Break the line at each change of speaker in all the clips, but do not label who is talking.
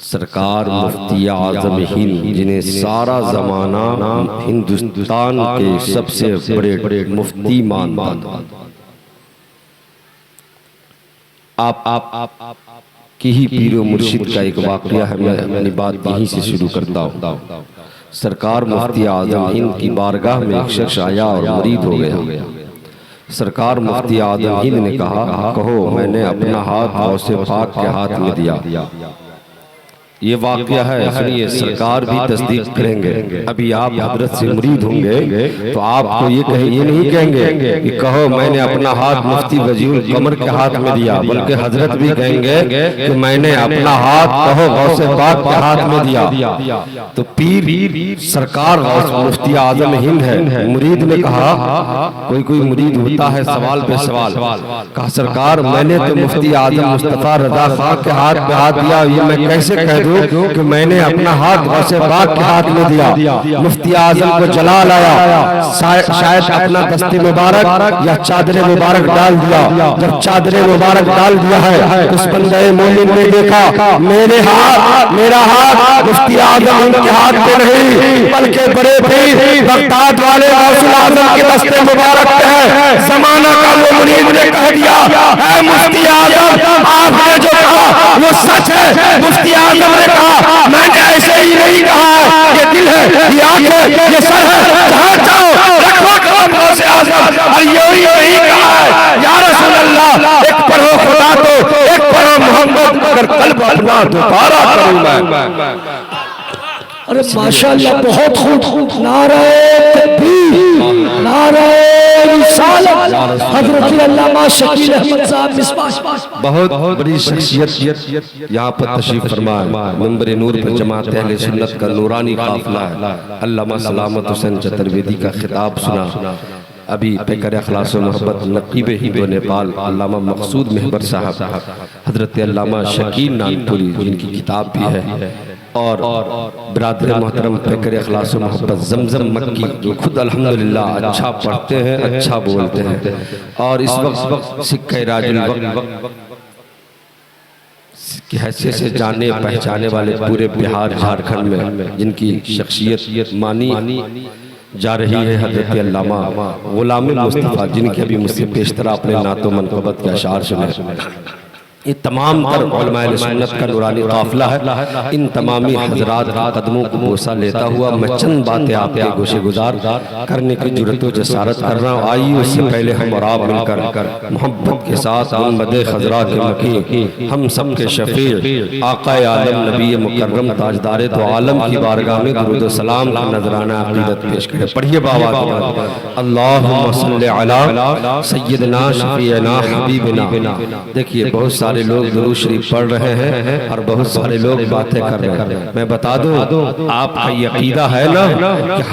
سرکار مفتی اعظم ہند جنہیں سارا زمانہ ہندوستان کے سب سے بڑے مفتی مانتا تھا، آپ کی ہی پیر و مرشد کا ایک واقعہ ہے، میں اپنی بات یہیں سے شروع کرتا ہوں۔ سرکار مفتی اعظم ہند کی بارگاہ میں ایک شخص آیا اور مرید ہو گیا۔ سرکار مفتی اعظم ہند نے کہا، کہو میں نے اپنا ہاتھ غوث پاک کے ہاتھ میں دیا۔ یہ واقعہ ہے، سنیے، سرکار بھی تصدیق کریں گے۔ ابھی آپ حضرت سے مرید ہوں گے تو آپ کو یہ نہیں کہیں گے کہ کہو میں نے اپنا ہاتھ مفتی وجیہ القمر کے ہاتھ میں دیا، بلکہ حضرت بھی کہیں گے کہ میں نے اپنا ہاتھ کہو غوث پاک کے ہاتھ میں دیا۔ تو پیر سرکار غوث مفتی اعظم ہند ہے۔ مرید نے کہا، کوئی مرید ہوتا ہے سوال پہ سوال، کہا سرکار میں نے تو مفتی اعظم مصطفیٰ رضا خان کے ہاتھ پہ ہاتھ دیا، یہ میں کیسے کہہ دوں کہ میں نے اپنا ہاتھ غوث پاک کے ہاتھ میں دیا؟ مفتی اعظم کو جلال آیا، شاید اپنا دست مبارک یا چادر مبارک ڈال دیا۔ جب چادر مبارک ڈال دیا ہے اس بندہ مومن نے دیکھا میرا ہاتھ مفتی اعظم کے ہاتھ میں نہیں بلکہ بڑے پیر بغداد والے غوث اعظم کے دست مبارک پہ ہے۔ زمانہ کا وہ مرید نے کہہ دیا، اے مفتی اعظم آپ نے جو کہا وہ سچ ہے۔ مفتی اعظم نے کہا، میں نے ایسے ہی نہیں کہا، یہ دل ہے، یہ آنکھ ہے، یہ سر ہے، جہاں چاہو رکھو کلام غوث اعظم، اور یہی کہا ہے یا رسول اللہ، ایک پڑھو خدا تو ایک پڑھو محمد، اگر قلب اپنا دوبارہ کروں میں۔
ارے ماشاءاللہ بہت خوب، نعرہ تکبیر، نعرہ رسالت، حضرت علامہ شکیل احمد صاحب مصباح۔
بہت بڑی شخصیت یہاں پر تشریف فرما ہے۔ منبر نور پر جماعت اہل سنت کا نورانی قافلہ ہے۔ علامہ سلامت حسین چترویدی کا خطاب سنا۔ ابھی پیکر اخلاص و محبت نقیب ہند و نیپال علامہ مقصود محبر صاحب، حضرت علامہ شکیل نانپوری جن کی کتاب بھی ہے، اور برادر محترم پیکر اخلاص و محبت زمزم مکی جو خود الحمدللہ اچھا پڑھتے ہیں، اچھا بولتے ہیں، اور اس وقت سکہ راج الوقت کی حیثیت سے جانے پہچانے والے پورے بہار جھارکھنڈ میں جن کی شخصیت مانی جا رہی ہے، حضرت علامہ غلام مصطفیٰ، جن کے ابھی مجھ سے پیشتر اپنے نعت و منقبت کے اشعار سنے۔ یہ تمام تر علماء سنت کا نورانی قافلہ ہے۔ ان تمامی حضرات قدموں کو بوسہ لیتا ہوا میں چند باتیں آپ کے گوشے گزار کرنے کی جرت و جسارت کر رہا ہوں۔ آئیے اس سے پہلے ہم اور آپ مل کر محبت کے ساتھ محمد خضرات مکی ہم سب کے شفیع آقا عالم نبی مکرم تاجدار دو عالم کی بارگاہ میں درود و سلام کا نذرانہ عقیدت پیش کریں۔ پڑھیے بابا کے بعد، اللہم صلی علی سیدنا شفیعنا حبیبنا۔ دیکھیے بہت سارے لوگ درود شریف پڑھ رہے ہیں اور بہت سارے لوگ باتیں کر رہے ہیں۔ میں بتا دوں آپ کا یہ عقیدہ ہے نا کہ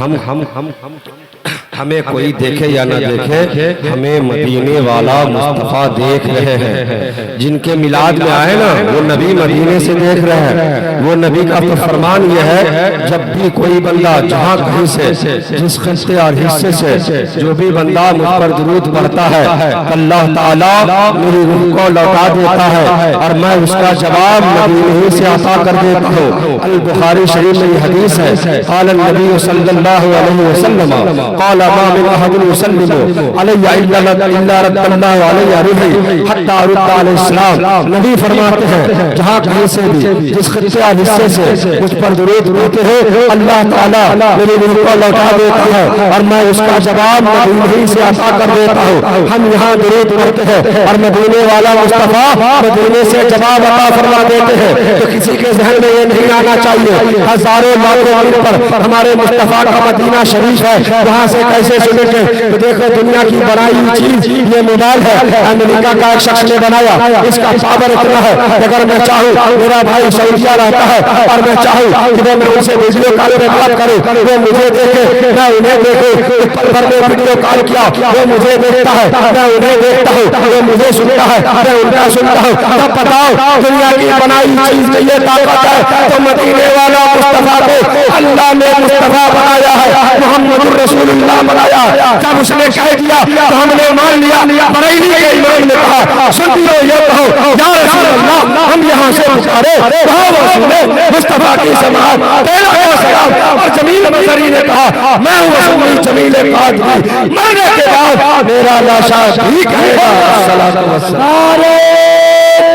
ہمیں کوئی دیکھے یا نہ دیکھے، ہمیں مدینے والا مصطفیٰ دیکھ رہے ہیں۔ جن کے میلاد میں آئے نا وہ نبی مدینے سے دیکھ رہے ہیں۔ وہ نبی کا فرمان یہ ہے، جب بھی کوئی بندہ جہاں کہیں سے جس خطے اور حصے سے جو بھی بندہ مجھ پر درود پڑھتا ہے، اللہ تعالیٰ میری روح کو لوٹا دیتا ہے اور میں اس کا جواب مدینے سے عطا کر دیتا ہوں۔ البخاری شریف میں یہ حدیث ہے، قال النبی صلی اللہ علیہ وسلم قال ما من احد يسلم علی الا رد اللہ علی روحی حتی رد علی السلام۔ نبی فرماتے ہیں جہاں کہیں سے بھی جس خطے اور حصے سے مجھ پر درود پڑھتے ہیں، اللہ تعالیٰ میری روح کو لوٹا دیتا ہے اور میں اس کا جواب مدینے سے عطا کر دیتا ہوں۔ ہم یہاں درود پڑھتے ہیں اور مدینے والا مصطفیٰ مدینے سے جواب عطا فرما دیتے ہیں، تو کسی کے ذہن میں یہ نہیں آنا چاہیے ہزاروں لاکھوں دن پر ہمارے مصطفیٰ کا مدینہ شریف ہے، وہاں سے کیسے سنیں گے؟ تو دیکھو دنیا کی بنائی ہوئی چیز یہ موبائل ہے، امریکہ کا ایک شخص نے بنایا، اس کا پاور اتنا ہے اگر میں چاہوں میرا بھائی سعودیہ رہتا ہے اور میں چاہوں کہ میں ان سے ویڈیو کال پہ بات کروں، وہ مجھے دیکھے میں انہیں دیکھوں، پل بھر میں ویڈیو کال کیا وہ مجھے دیکھتا ہے، میں انہیں دیکھتا ہوں، وہ مجھے سنتا ہے، میں ان کا سنتا ہوں۔ تب بتاؤ دنیا کی بنائی چیز میں یہ طاقت ہے تو مدینے والا مصطفیٰ کو اللہ نے مصطفیٰ بنایا ہے، محمد رسول اللہ
بنایا. جب اس نے کہہ دیا تو ہم نے مان لیا. بریلی کے امام نے کہا سنیو یہ کہو یا رسول اللہ ہم یہاں سے پکارے وہاں رسول مصطفیٰ کی سماعت تیرا ہے سلام. اور جمیل بصری نے کہا میں ہوں رسول جمیل قادری مرنے کے بعد میرا لاشا بھی کہے گا الصلاۃ والسلام. نعرہ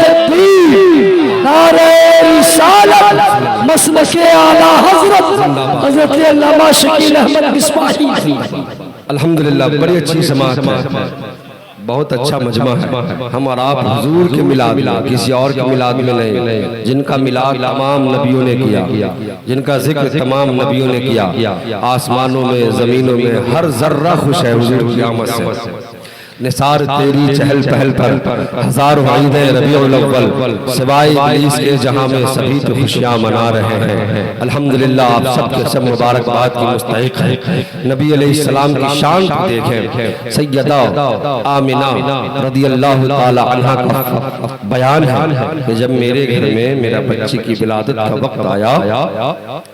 تکبیر نعرہ رسالت مسلک اعلیٰ حضرت علامہ شکیل احمد مصباحی.
الحمدللہ بڑی اچھی سماعت ہے, بہت اچھا مجمع ہے. ہم اور آپ حضور کے میلاد کسی اور کے میلاد میں نہیں, جن کا میلاد تمام نبیوں نے کیا, جن کا ذکر تمام نبیوں نے کیا. آسمانوں میں زمینوں میں ہر ذرہ خوش ہے حضور کی آمد سے. نثار تیری چہل پہل پر ہزاروں عیدیں ربیع الاول سوائے ابلیس کے جہاں میں سبھی تو خوشیاں منا رہے ہیں. الحمدللہ آپ سب کے سب مبارکباد کی مستحق ہیں. نبی علیہ السلام کی شان کو دیکھیں. سیدہ آمنہ رضی اللہ تعالی عنہ کا بیان ہے کہ جب میرے گھر میں میرا بچے کی ولادت کا وقت آیا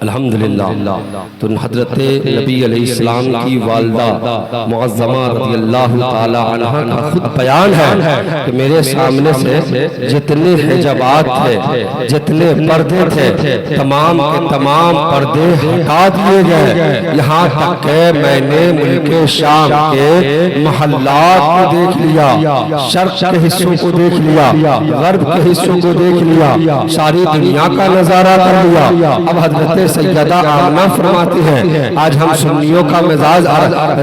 الحمدللہ تو حضرت نبی علیہ السلام کی والدہ معظمہ رضی اللہ تعالی عنہ کا خود بیان ہے کہ میرے سامنے سے جتنے حجابات تھے, جتنے پردے تھے, تمام کے تمام پردے ہٹا دیے گئے. یہاں تک کہ میں نے ملک شام کے محلات کو دیکھ لیا, شرق کے حصوں کو دیکھ لیا, غرب کے حصوں کو دیکھ لیا, ساری دنیا کا نظارہ کر لیا. اب حضرت سیدہ آمنہ فرماتی ہیں آج ہم سنیوں کا مزاج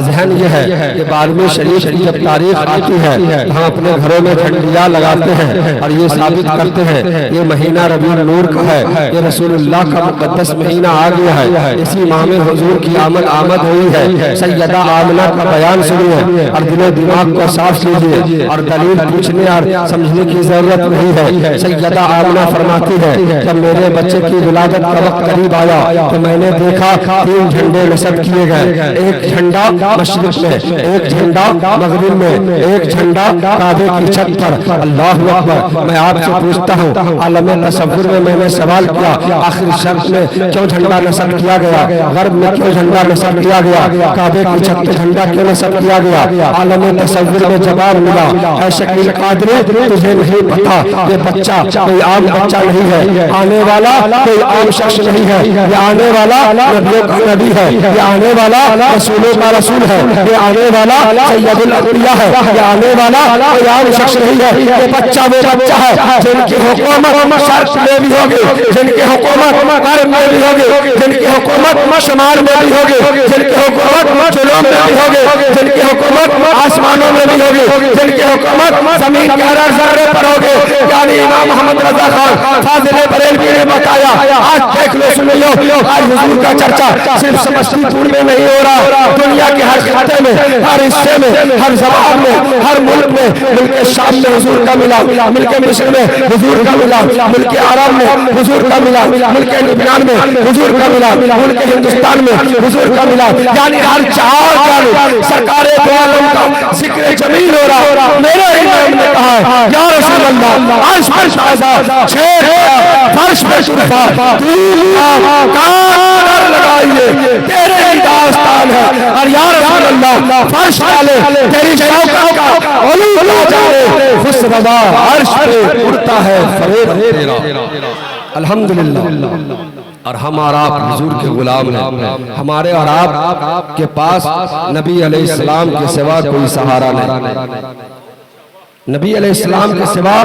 ذہن یہ ہے کہ 12ویں شریف کی جب تاریخ آتی ہے ہم اپنے گھروں میں جھنڈیاں لگاتے ہیں اور یہ ثابت کرتے ہیں یہ مہینہ ربیع النور کا ہے, یہ رسول اللہ کا مقدس مہینہ آ گیا ہے, اسی ماہ میں حضور کی آمد ہوئی ہے. سیدہ آمنہ کا بیان سنیے اور دل و دماغ کو صاف کیجیے اور دلیل پوچھنے اور سمجھنے کی ضرورت نہیں ہے. سیدہ آمنہ فرماتی ہے جب میرے بچے کی ولادت کا وقت قریب آیا تو میں نے دیکھا 3 جھنڈے نصب کیے گئے, ایک جھنڈا مشرق میں, ایک جھنڈا مغرب میں, ایک جھنڈا کعبے کی چھت پر. اللہ اکبر. میں آپ سے پوچھتا ہوں عالم تصور میں میں نے سوال کیا آخر شرق میں کیوں جھنڈا نصب کیا گیا, غرب میں کیوں جھنڈا نصب کیا گیا, کعبے کی چھت پر جھنڈا کیوں نصب کیا گیا. عالم تصور میں جواب ملا اے شکیل قادری تجھے نہیں پتا یہ بچہ کوئی عام بچہ نہیں ہے, آنے والا کوئی عام شخص نہیں ہے, یہ آنے والا نبیوں کا نبی ہے, یہ آنے والا رسولوں کا رسول ہے, یہ آنے والا سید الانبیاء ہے, یہ آنے والا کوئی عام شخص نہیں ہے. یہ بچہ وہ بچہ ہے جن کی حکومت شرق میں بھی ہوگی, جن کی حکومت غرب میں بھی ہوگی, جن کی حکومت شمال میں بھی ہوگی, جن کی حکومت جنوب میں بھی ہوگی, جن کی حکومت آسمانوں میں بھی ہوگی, جن کی حکومت زمین کے ہر ذرے پر ہوگی. یعنی امام محمد رضا خان فاضل بریلوی نے بتایا. آج دیکھ لو سن لو آج حضور کا چرچا صرف سمستی پور میں نہیں ہو رہا, دنیا کے ہر خطے میں, ہر حصے میں, ہر زبان میں, ہر ملک میں. ملک شام میں حضور کا ملا, ملک مصر میں حضور کا ملا, ملک عرب میں حضور کا ملا, ملک لبنان میں حضور کا ملا, ملک ہندوستان میں حضور کا ملا. یعنی ہر 4 جانب سرکار دو عالم کا ذکر جمیل ہو رہا. میرے امام نے کہا یا رسول اللہ عرش پر شاہزاد 6 فرش پہ شرفا کان لگائیے تیرے ہی داستان ہے. اور یا رسول اللہ فرش والے تیری شوکت کا علو جائے خوش رضا عرش پہ اڑتا ہے فریب تیرا. الحمدللہ. اور ہم اور آپ حضور کے غلام ہیں, ہمارے اور آپ کے پاس نبی علیہ السلام کے سوا کوئی سہارا نہیں, نبی علیہ السلام کے سوا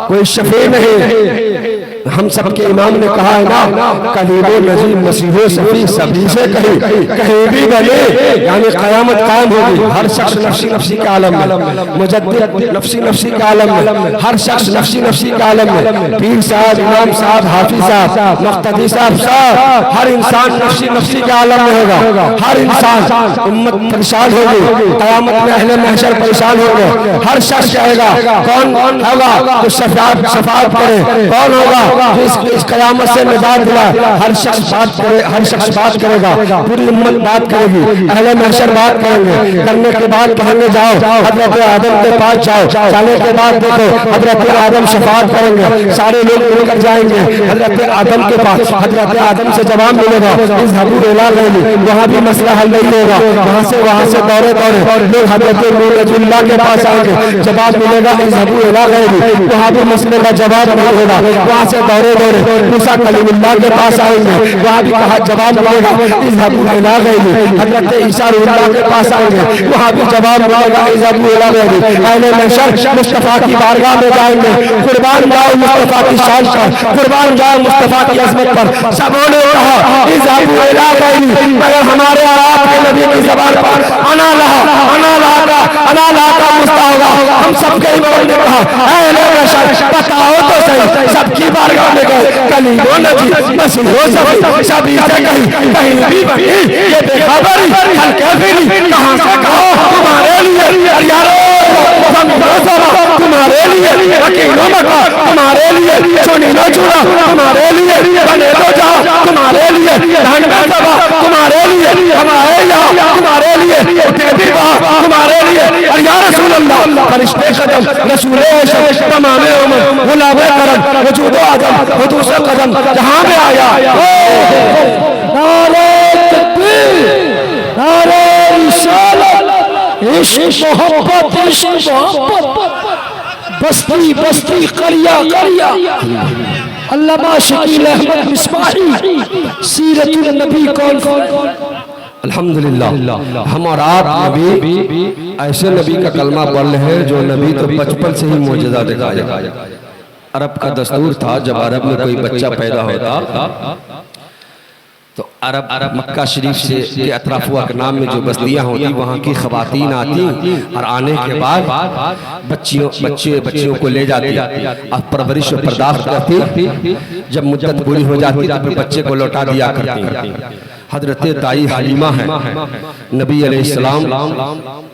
کوئی شفیع نہیں. ہم سب کے امام نے کہا ہے نا کلیم و نظیر مسیح و صفی سبھی سے کہیں بھی بنے, یعنی قیامت قائم ہوگی. ہر شخص نفسی نفسی کے عالم میں, مجدد نفسی نفسی کے عالم میں, ہر شخص نفسی نفسی کے عالم میں, پیر صاحب, امام صاحب, حافظ صاحب, مقتدی صاحب, ہر انسان نفسی نفسی کے عالم میں ہوگا. ہر انسان امت پریشان ہوگی, قیامت میں اہل محشر پریشان ہوگا. ہر شخص
آئے گا؟ کون ہوگا جو شفاعت کرے؟ کون ہوگا جو اس قیامت سے نجات دلائے؟ ہر شخص بات کرے گا، پوری امت بات کرے گی، اہل محشر بات کریں گے، کرنے کے بعد کہیں گے جاؤ حضرت آدم کے پاس جاؤ، جانے کے بعد دیکھو حضرت آدم شفاعت کریں گے، سارے لوگ مل کر جائیں گے حضرت آدم کے پاس، حضرت آدم سے جواب ملے گا اذهبوا الى غیری، وہاں بھی مسئلہ حل نہیں ہوگا، وہاں سے دورے لوگ حضرت نور اللہ کے پاس آئیں گے، جواب ملے گا اذهبوا الى غیری، وہاں بھی مسئلے کا جواب نہیں ہوگا، وہاں سے دورے موسیٰ کلیم اللہ کے پاس آئیں گے، وہاں بھی جواب ملے گا اذهبوا الى غیری، حضرت عیسیٰ روح اللہ کے پاس آئیں گے، وہاں بھی جواب ملے گا اذهبوا الى غیری، اہل محشر مصطفیٰ کی بارگاہ میں جائیں گے، قربان جاؤ مصطفیٰ کی شان پر، قربان جاؤ مصطفیٰ کی عظمت پر، سبوں نے کہا اذهبوا الى غیری، مگر ہمارے اور آپ کے نبی کی زبان پر انا لہا کا مستعوضہ، ہم سب کے امام نے کہا اہل محشر بتاؤ تو صحیح، سب کی بارگاہ میں گئے، کلیم و نبی مسیح و صفی، سبھی سے کہیں بھی بنی یہ بے خبری حل کیفری، کہاں سے کہو تمہارے لیے یارو تمہارے لیے رکینو مکہ تمہارے لیے چونی نو چونا تمہارے لیے بنے تو جاؤ تمہارے لیے دھن میں سبا تمہارے لیے ہمارے یہاں تمہارے لیے اٹھے بھی وہاں تمہارے لیے، اور یا رسول اللہ فرشتے قدم رسول عشق تمام عمر غلام کرم وجود آدم حدوث قدم جہاں میں آیا، نعرہ تکبیر، نعرہ رسالت، عشق محبت، بستی قریہ، علامہ شکیل احمد مصباحی، سیرت النبی کون؟
الحمدللہ ہم اور آپ نبی ایسے نبی کا کلمہ پڑھ لے ہیں جو نبی تو بچپن سے ہی معجزہ دکھایا۔ عرب کا دستور تھا جب عرب میں کوئی بچہ پیدا ہوتا تو عرب مکہ شریف سے کے اطراف و اکنام میں جو بستیاں ہوتی وہاں کی خواتین آتی اور آنے کے بعد بچیوں کو لے جاتی اور پرورش و پرداخت کرتی، جب مدت پوری ہو جاتی تو پھر بچے کو لوٹا دیا کرتی۔ حضرت دائی حلیمہ ہیں، نبی علیہ السلام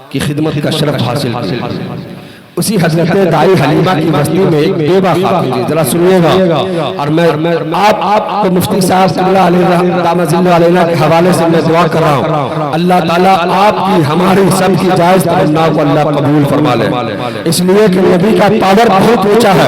کی خدمت کا شرف حاصل کی، اسی حضرت دائی حلیمہ کی بستی میں ایک بیوہ خاتون تھی، ذرا سنیے گا، اور میں آپ کو مفتی صاحب صلی اللہ علیہ دامت ذل علیہ کے حوالے سے میں دعا کر رہا ہوں، اللہ تعالیٰ آپ کی ہماری سب کی جائز تمنا کو اللہ قبول فرما لے، اس لیے کہ نبی کا پاور بہت اونچا ہے،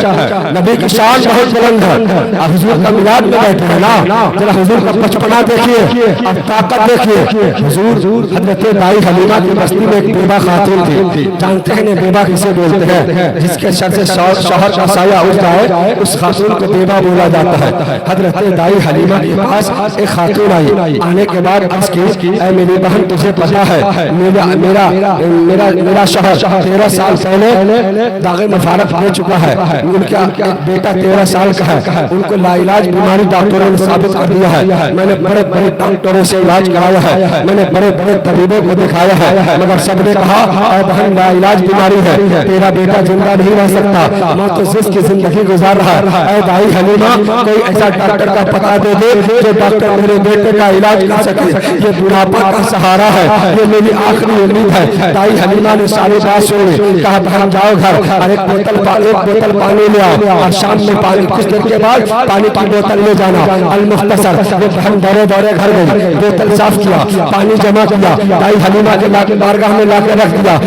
نبی کی شان بہت بلند ہے، آپ حضور کا میلاد میں بیٹھے ہیں نا، ذرا حضور کا بچپنا دیکھیے اور طاقت دیکھیے، حضور حضرت دائی حلیمہ کی بستی میں ایک بیوہ خاتون تھی، جانتے ہیں بیوہ کسے بولتے ہیں؟ جس کے سر سے شوہر کا سایہ اٹھتا ہے اس خاتون کو بیوہ بولا جاتا ہے۔ حضرت دائی حلیمہ کے پاس ایک خاتون آئی، آنے کے بعد عرض کی اے میری بہن تجھے پتا ہے میرا شوہر 13 سال پہلے داغ مفارق لے چکا ہے، ان کا ایک بیٹا 13 سال کا ہے، ان کو لا علاج بیماری ڈاکٹروں نے ثابت کر دیا ہے، میں نے بڑے بڑے ڈاکٹروں سے علاج کرایا ہے، میں نے بڑے بڑے طبیبوں کو دکھایا ہے، مگر سب نے کہا اے بہن لا علاج بیماری ہے، تیرا بیٹا زندہ نہیں رہ سکتا، موت و زس کی زندگی گزار رہا ہے، اے دائی حلیمہ کوئی ایسا ڈاکٹر کا پتہ دے دے جو ڈاکٹر میرے بیٹے کا علاج کر سکے، یہ بڑھاپا کا سہارا ہے، یہ میری آخری امید ہے۔ دائی حلیمہ نے ساری بات سنی، کہا بہن جاؤ گھر اور ایک بوتل پانی لے آؤ، اور شام میں پانی کچھ دیر کے بعد پانی کی بوتل لے جانا، المختصر وہ بہن دورے گھر گئی، بوتل صاف کیا، پانی جمع کیا، دائی حلیمہ کے بارگاہ میں لا کے رکھ دیا،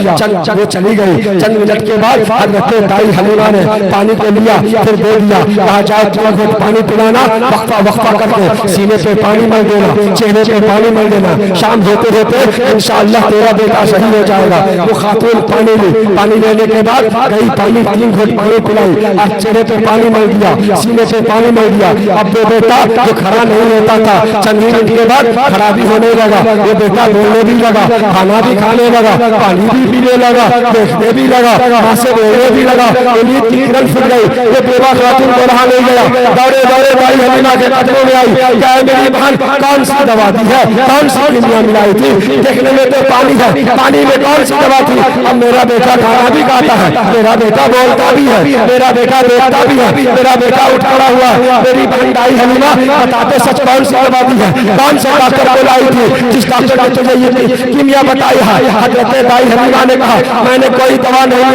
وہ چلی گئی، چند منٹ کے بعد حضرت دائی حلیمہ نے پانی کو لیا، پھر دے دیا، کہا جائے تمہیں خود پانی پلانا، وقفہ کر دو، سینے پہ پانی مل دینا، چہرے پہ پانی مل دینا، شام ہوتے ہوتے انشاءاللہ تیرا بیٹا صحیح ہو جائے گا۔ وہ خاتون پانی لی، پانی لینے کے بعد گئی، پانی 3 گھٹ پانی پلائی، اب چہرے پہ پانی مل دیا، سینے پہ پانی مل دیا، اب وہ بیٹا جو کھڑا نہیں ہوتا تھا چند منٹ کے بعد کھڑا بھی ہونے لگا، وہ بیٹا بولنے بھی لگا، کھانا بھی کھانے لگا، پانی بھی پینے لگا، دیکھنے بھی لگا، وہاں سے بولنے بھی لگا، انہیں 3 رن پھر گئی، یہ بیوہ خاتون کو رہا نہیں گیا، دورے دائی حلیمہ کے قدموں میں آئی، کیا ہے میری بہن کون سی دوا دی ہے، کون سی کیمیا ملائی تھی، دیکھنے میں تو پانی ہے، پانی میں کون سی دوا تھی، اب میرا بیٹا کھانا بھی کھاتا ہے، میرا بیٹا بولتا بھی ہے، میرا بیٹا دیکھتا بھی ہے، میرا بیٹا اٹھ کھڑا ہوا ہے، میری بہن دائی حلیمہ بتاتے سچ کون سی دوا دی ہے، کون سے ڈاکٹر کو لائی تھی جس ڈاکٹر نے تجھے یہ کیمیا بتائی ہے؟ حضرت دائی حلیمہ نے کہا میں نے کوئی دوا نہیں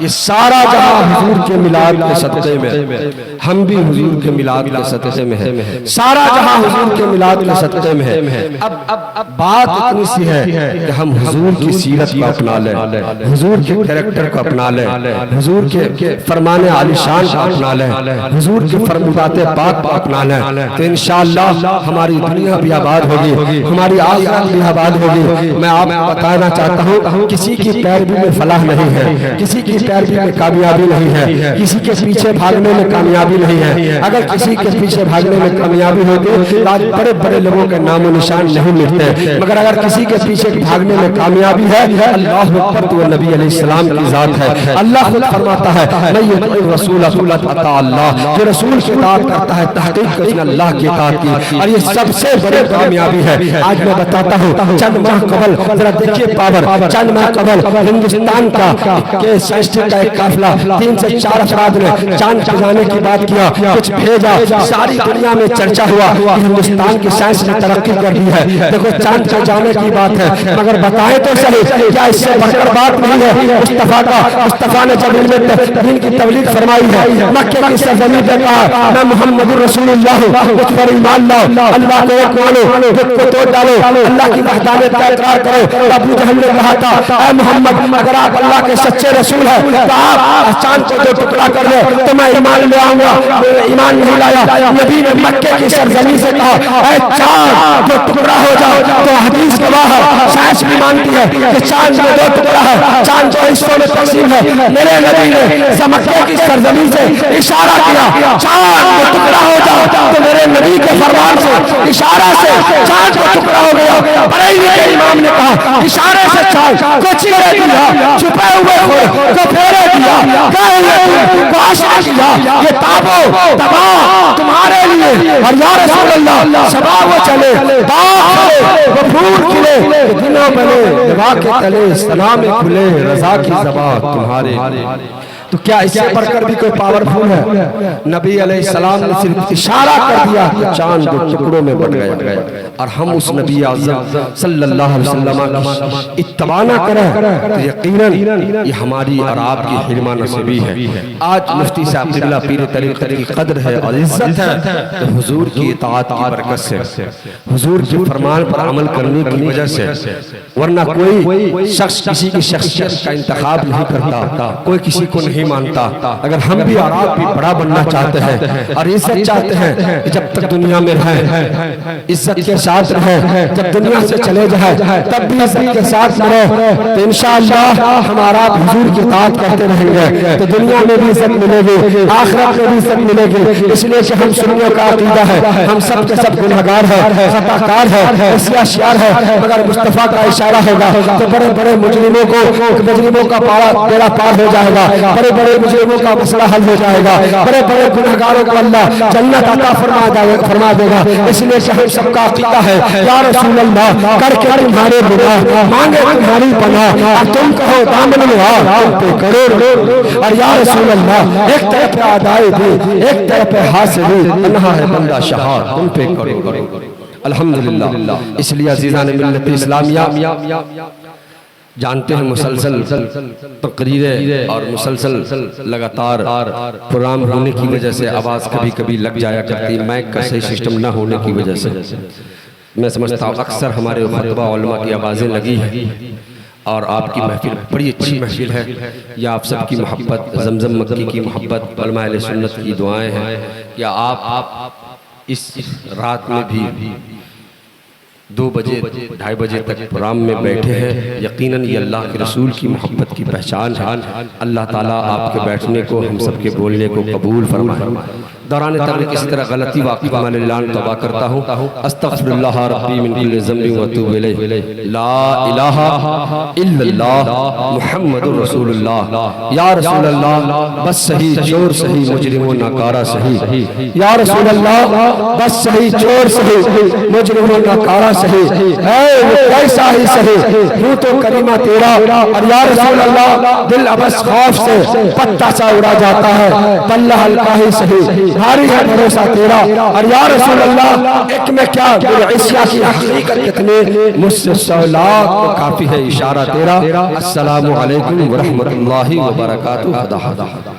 یہ سارا جہاں حضور کے میلاد کے صدقے میں، ہم بھی حضور کے میلاد کے صدقے میں ہیں، سارا جہاں حضور کے میلاد کے صدقے میں ہے۔ اب بات اتنی سی ہے کہ ہم حضور کی سیرت کو اپنا لیں، حضور کے کریکٹر کو اپنا لیں، حضور کے فرمان عالی شان کو اپنا لیں، حضور کے فرمودات پاک کو اپنا لیں، تو انشاءاللہ ہماری دنیا بھی آباد ہوگی، ہماری آخرت بھی آباد ہوگی۔ میں آپ کو بتانا چاہتا ہوں کسی کی پیروی میں فلاح نہیں ہے، کسی کی پیروی میں کامیابی نہیں ہے، کسی کے پیچھے بھاگنے میں کامیابی نہیں ہے۔ اگر کسی کے پیچھے بھاگنے میں کامیابی ہوتی آج بڑے بڑے لوگوں کے نام و نشان نہیں ملتے، مگر اگر کسی کے پیچھے بھاگنے میں کامیابی ہے، اللہ اکبر، تو نبی علیہ السلام کی ذات ہے۔ اللہ خود فرماتا ہے من یطع الرسول فقد اطاع اللہ، جو رسول کی اطاعت کرتا ہے تحقیق اس نے اللہ کی اطاعت کی، اور یہ سب سے بڑی کامیابی ہے۔ آج میں بتاتا ہوں چند ماہ قبل، ذرا دیکھیے پاور، چند ماہ قبل ہندوستان کا کہ سائنسٹسٹ کا ایک قافلہ 3 سے 4 افراد نے چاند پہ جانے کی بات کیا، کچھ بھیجا، ساری دنیا میں چرچا ہوا کہ ہندوستان کی سائنس نے ترقی کر دی ہے، دیکھو چاند پہ جانے کی بات ہے، مگر بتائیں تو صحیح کیا اس سے بڑھ کر بات نہیں ہے مصطفیٰ کا؟ مصطفیٰ نے جب دین کی تبلیغ فرمائی ہے، مکہ کی سرزمین پہ کہا میں محمد رسول اللہ ہوں، مجھ پر ایمان لاؤ، اللہ کو ایک مانو، خود کو توڑ ڈالو، اللہ کی وحدانیت کا اقرار کرو۔ ابو جہل نے کہا تھا اے محمد اگر آپ اللہ کے سچے رسول ہیں تو آپ چاند کو 2 ٹکڑا کر دو تو میں ایمان لے آؤں گا، ایمان نہیں لایا۔ نبی نے مکے کی سرزمین سے کہا اے چاند 2 ٹکڑا ہو جاؤ، تو حدیث گواہ ہے، سائنس بھی مانتی ہے کہ چاند میں 2 ٹکڑا ہے، چاند 2 حصوں میں تقسیم ہے۔ میرے نبی نے مکے کی سرزمین سے اشارہ کیا چاند 2 ٹکڑا ہو جاؤ، تو میرے نبی کے فرمان سے اشارہ سے چاند 2 ٹکڑا ہو گیا۔ بریلوی کے امام نے کہا اشارے سے چاند کو چیرے دیا، چھپے ہوئے کو پھیرے دیا، کو آشنا کیا، یہ تابو تباہ تمہارے لیے، اور یا رسول اللہ شباب وہ چلے، باغ چلے، وہ پھول کھلے، دنوں بنے، دبا کے تلے، سلام کھلے، رضا کی زبان تمہارے۔ تو کیا اس سے بڑھ کر بھی کوئی پاورفل ہے؟ نبی علیہ السلام نے صرف اشارہ کر دیا کہ چاند 2 ٹکڑوں میں بٹ گیا، اور ہم اس نبی اعظم صلی اللہ علیہ وسلم کی اتباع نہ کریں تو یقیناً یہ ہماری اور آپ کی حرمہ نصیبی ہے۔ آج مفتی صاحب قبلہ پیر طریقت کی قدر ہے اور عزت ہے تو حضور کی اطاعت کی برکت سے، حضور کے فرمان پر عمل کرنے کی وجہ سے، ورنہ کوئی شخص کسی کی شخصیت کا انتخاب نہیں کرتا، کوئی کسی کو نہیں مانتا۔ اگر ہم بھی اور آپ بھی بڑا بننا چاہتے ہیں اور عزت چاہتے ہیں کہ جب تک دنیا میں رہیں عزت کے ساتھ رہیں، جب دنیا سے چلے جائیں تب بھی عزت کے ساتھ رہیں، تو انشاءاللہ ہمارا حضور کی اطاعت کرتے رہیں گے تو دنیا میں بھی عزت ملے گی، آخرت میں بھی عزت ملے گی۔ اس لیے کہ ہم سنیوں کا عقیدہ ہے ہم سب کے سب گنہگار ہیں، خطا کار ہیں، عصیہ شیار ہیں، مگر مصطفیٰ کا اشارہ ہوگا تو بڑے بڑے مجرموں کا بیڑا پار ہو جائے گا، بڑے بڑے مجرموں کا مسئلہ حل ہو جائے گا، بڑے بڑے گنہگاروں کو اللہ جنت عطا فرما دے گا۔ اس لیے کہ ہم سب کا عقیدہ ہے یا رسول اللہ کر کے تمہارے گناہ مانگے تمہاری پناہ، اور تم کہو دامن تم پہ کرو، اور یا رسول اللہ ایک طرف پہ ادائے دی، ایک طرف پہ حاصلی، تنہا ہے بندہ شہاد تم پہ کرو۔ الحمدللہ۔ اس لیے عزیزان ملت اسلامیہ جانتے ہیں مسلسل تقریریں اور مسلسل لگاتار پروگرام ہونے کی وجہ سے آواز کبھی کبھی لگ جایا کرتی، مائک کا صحیح سسٹم نہ ہونے کی وجہ سے میں سمجھتا ہوں اکثر ہمارے خطبہ علماء کی آوازیں لگی ہیں، اور آپ کی محفل بڑی اچھی محفل ہے، یا آپ سب کی محبت، زمزم مکی کی محبت، علماء اہل سنت کی دعائیں ہیں، یا آپ اس رات میں بھی 2 بجے 2:30 بجے تک پروگرام میں بیٹھے ہیں، یقیناً یہ اللہ کے رسول کی محبت کی پہچان ہے۔ اللہ تعالیٰ آپ کے بیٹھنے کو، ہم سب کے بولنے کو قبول فرمائے۔ دوران تقریر کسی طرح غلطی واقع میں اللہ توبہ کرتا ہوں، استغفر اللہ ربی من کل ذنب واتوب الیہ، لا الہ الا اللہ محمد رسول اللہ۔ یا رسول اللہ بس صحیح چور صحیح مجرم و ناکارہ صحیح، یا رسول اللہ بس صحیح چور صحیح مجرم و ناکارہ صحیح، اے وہ کیسا ہی صحیح یوں تو کریمہ تیرا، اور یا رسول اللہ دل ابس خوف سے پتہ سا اڑا جاتا ہے، پلہ ہلکا ہی صحیح، بھاری ہے بھروسہ تیرا، اور یا رسول اللہ ایک میں کیا میرے عشاء کی حقیقت کتنے، مجھ سے 100 لاکھ تو کافی ہے اشارہ تیرا۔ السلام علیکم ورحمۃ اللہ وبرکاتہ۔